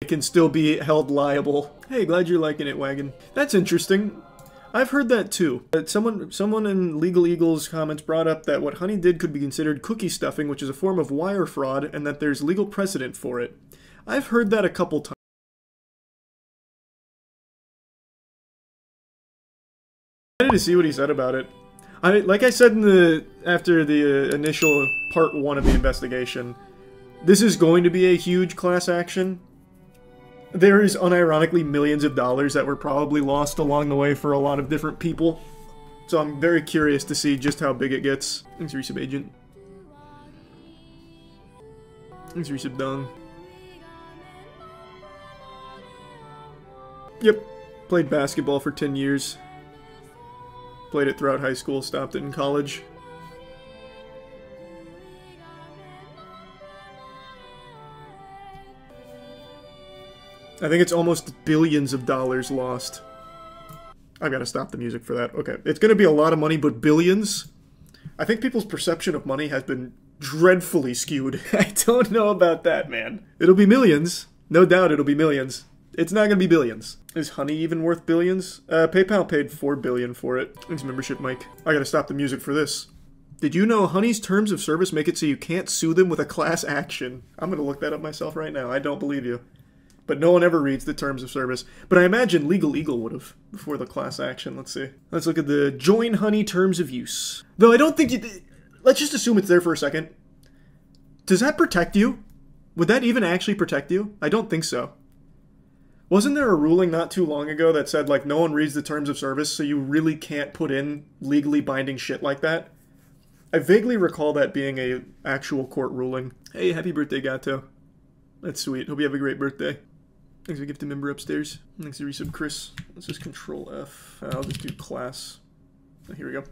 can still be held liable. Hey, glad you're liking it, Wagon. That's interesting. I've heard that too. Someone in Legal Eagle's comments brought up that what Honey did could be considered cookie stuffing, which is a form of wire fraud, and that there's legal precedent for it. I've heard that a couple times. I wanted to see what he said about it. Like I said after the initial part 1 of the investigation, this is going to be a huge class action. There is unironically millions of dollars that were probably lost along the way for a lot of different people. So I'm very curious to see just how big it gets. Thanks, Resub Agent. Thanks, Resub Dung. Yep. Played basketball for 10 years. Played it throughout high school, stopped it in college. I think it's almost billions of dollars lost. I've got to stop the music for that. Okay, it's going to be a lot of money, but billions? I think people's perception of money has been dreadfully skewed. I don't know about that, man. It'll be millions. No doubt it'll be millions. It's not going to be billions. Is Honey even worth billions? PayPal paid $4 billion for it. Thanks, membership, Mike. I gotta stop the music for this. Did you know Honey's terms of service make it so you can't sue them with a class action? I'm gonna look that up myself right now. I don't believe you. But no one ever reads the terms of service. But I imagine Legal Eagle would have before the class action. Let's see. Let's look at the Join Honey terms of use. Though I don't think you... Let's just assume it's there for a second. Does that protect you? Would that even actually protect you? I don't think so. Wasn't there a ruling not too long ago that said, like, no one reads the terms of service, so you really can't put in legally binding shit like that? I vaguely recall that being a actual court ruling. Hey, happy birthday, Gato. That's sweet. Hope you have a great birthday. Thanks for gift member upstairs. Thanks to resub Chris. Let's just Control F. I'll just do class. Oh, here we go.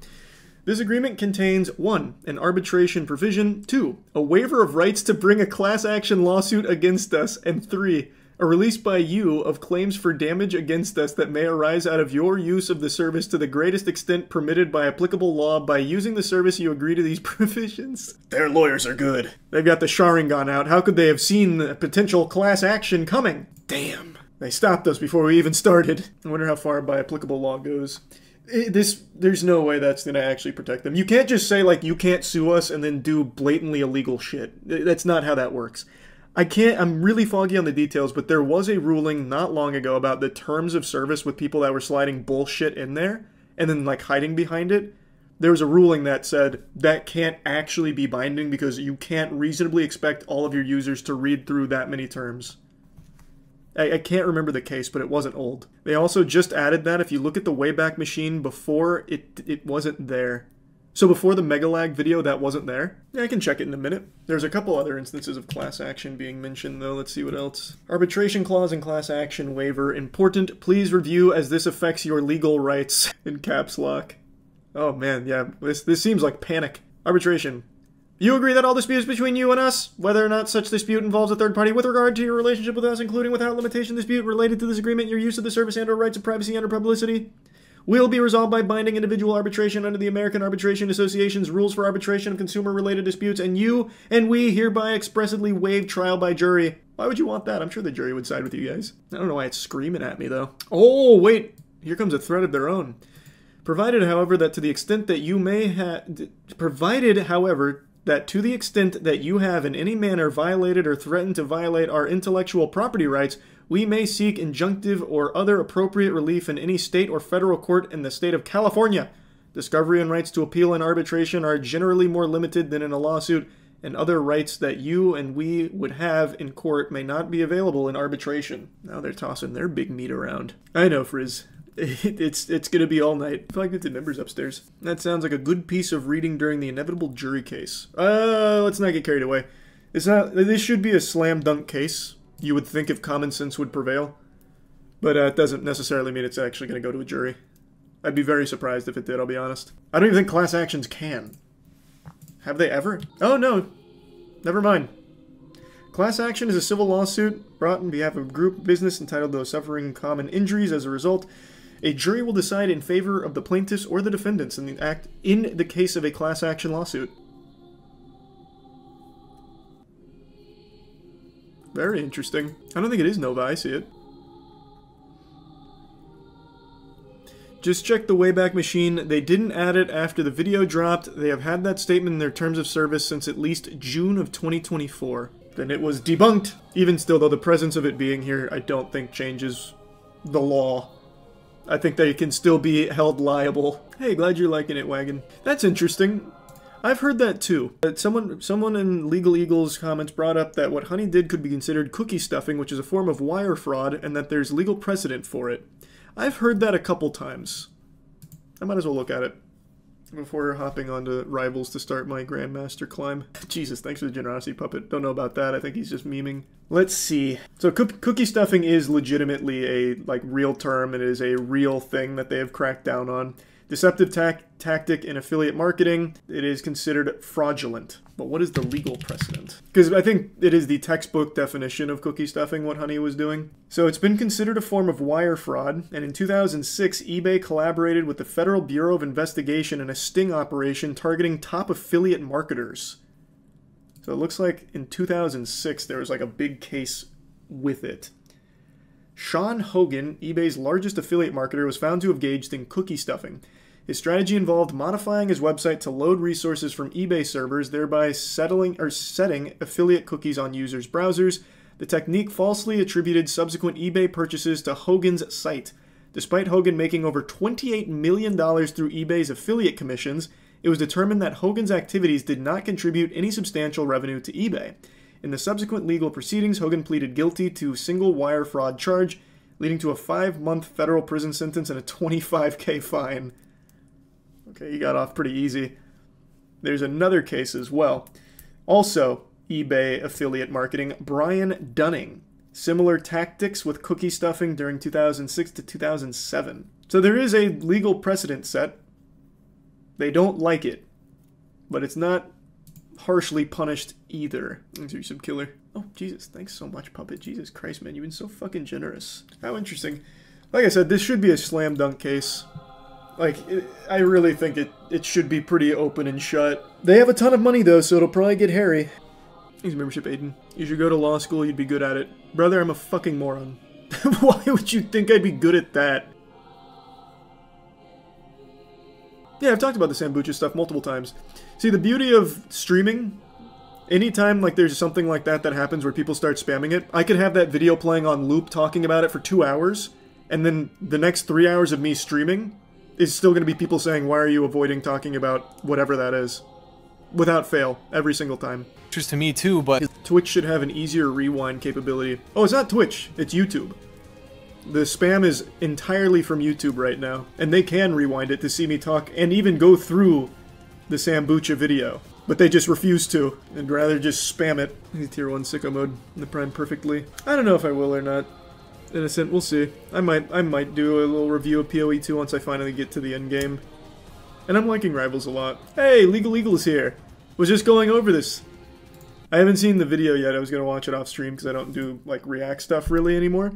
This agreement contains 1. An arbitration provision, 2. A waiver of rights to bring a class action lawsuit against us, and 3. A release by you of claims for damage against us that may arise out of your use of the service to the greatest extent permitted by applicable law. By using the service, you agree to these provisions. Their lawyers are good. They've got the Sharingan out. How could they have seen a potential class action coming? Damn. They stopped us before we even started. I wonder how far by applicable law goes. There's no way that's going to actually protect them. You can't just say, like, you can't sue us and then do blatantly illegal shit. That's not how that works. I'm really foggy on the details, but there was a ruling not long ago about the terms of service with people that were sliding bullshit in there and then, like, hiding behind it. There was a ruling that said that can't actually be binding because you can't reasonably expect all of your users to read through that many terms. I can't remember the case, but it wasn't old. They also just added that if you look at the Wayback Machine before, it wasn't there. So before the Megalag video, that wasn't there. Yeah, I can check it in a minute. There's a couple other instances of class action being mentioned, though. Let's see what else. Arbitration clause and class action waiver. Important. Please review as this affects your legal rights. In caps lock. Oh, man, yeah. This seems like panic. Arbitration. You agree that all disputes between you and us, whether or not such dispute involves a third party with regard to your relationship with us, including without limitation dispute related to this agreement, your use of the service and or rights of privacy and or publicity, will be resolved by binding individual arbitration under the American Arbitration Association's rules for arbitration of consumer-related disputes, and you and we hereby expressly waive trial by jury. Why would you want that? I'm sure the jury would side with you guys. I don't know why it's screaming at me, though. Oh, wait. Here comes a threat of their own. Provided, however, that to the extent that you may have... Provided, however, that to the extent that you have in any manner violated or threatened to violate our intellectual property rights, we may seek injunctive or other appropriate relief in any state or federal court in the state of California. Discovery and rights to appeal and arbitration are generally more limited than in a lawsuit, and other rights that you and we would have in court may not be available in arbitration. Now they're tossing their big meat around. I know, Frizz. It's gonna be all night. 5 gifted members upstairs. That sounds like a good piece of reading during the inevitable jury case. Let's not get carried away. This should be a slam dunk case. You would think if common sense would prevail. But it doesn't necessarily mean it's actually gonna go to a jury. I'd be very surprised if it did, I'll be honest. I don't even think class actions can. Have they ever? Oh no. Never mind. Class action is a civil lawsuit brought on behalf of a group business entitled those suffering common injuries. As a result, a jury will decide in favor of the plaintiffs or the defendants in the case of a class action lawsuit. Very interesting. I don't think it is Nova, I see it. Just check the Wayback Machine. They didn't add it after the video dropped. They have had that statement in their terms of service since at least June of 2024. Then it was debunked. Even still, though, the presence of it being here, I don't think changes the law. I think they can still be held liable. Hey, glad you're liking it, Wagon. That's interesting. I've heard that too. Someone in Legal Eagle's comments brought up that what Honey did could be considered cookie stuffing, which is a form of wire fraud, and that there's legal precedent for it. I've heard that a couple times. I might as well look at it before hopping onto Rivals to start my Grandmaster climb. Jesus, thanks for the generosity, Puppet. Don't know about that. I think he's just memeing. Let's see. So cookie stuffing is legitimately a real term. It is a real thing that they have cracked down on. Deceptive tactic in affiliate marketing. It is considered fraudulent. But what is the legal precedent? Because I think it is the textbook definition of cookie stuffing, what Honey was doing. So it's been considered a form of wire fraud, and in 2006, eBay collaborated with the Federal Bureau of Investigation in a sting operation targeting top affiliate marketers. So it looks like in 2006, there was like a big case with it. Sean Hogan, eBay's largest affiliate marketer, was found to have engaged in cookie stuffing. His strategy involved modifying his website to load resources from eBay servers, thereby setting affiliate cookies on users' browsers. The technique falsely attributed subsequent eBay purchases to Hogan's site. Despite Hogan making over $28 million through eBay's affiliate commissions, it was determined that Hogan's activities did not contribute any substantial revenue to eBay. In the subsequent legal proceedings, Hogan pleaded guilty to a single wire fraud charge, leading to a 5-month federal prison sentence and a $25,000 fine. Okay, he got off pretty easy. There's another case as well. Also, eBay affiliate marketing, Brian Dunning. Similar tactics with cookie stuffing during 2006 to 2007. So there is a legal precedent set. They don't like it, but it's not harshly punished either. Thanks for your sub killer. Oh, Jesus, thanks so much, Puppet. Jesus Christ, man, you've been so fucking generous. How interesting. Like I said, this should be a slam dunk case. I really think it should be pretty open and shut. They have a ton of money, though, so it'll probably get hairy. Thanks for membership, Aiden. You should go to law school, you'd be good at it. Brother, I'm a fucking moron. Why would you think I'd be good at that? Yeah, I've talked about the Sambucha stuff multiple times. See, the beauty of streaming, anytime there's something like that happens where people start spamming it, I could have that video playing on loop talking about it for 2 hours, and then the next 3 hours of me streaming is still going to be people saying, why are you avoiding talking about whatever that is? Without fail, every single time. Just to me too, but Twitch should have an easier rewind capability. Oh, it's not Twitch, it's YouTube. The spam is entirely from YouTube right now, and they can rewind it to see me talk and even go through the Sambucha video. But they just refuse to, and rather just spam it. Tier 1 sicko mode in the Prime perfectly. I don't know if I will or not. Innocent, we'll see. I might do a little review of PoE 2 once I finally get to the end game. And I'm liking Rivals a lot. Hey, Legal Eagle is here. Was just going over this. I haven't seen the video yet. I was going to watch it off stream because I don't do React stuff really anymore.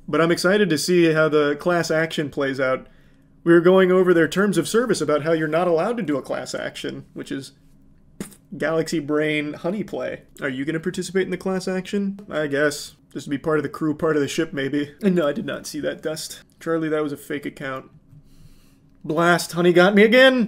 But I'm excited to see how the class action plays out. We were going over their terms of service about how you're not allowed to do a class action, which is Galaxy Brain Honey play. Are you going to participate in the class action? I guess. Just to be part of the crew, part of the ship, maybe. And no, I did not see that, Dust. Charlie, that was a fake account. Blast, Honey got me again!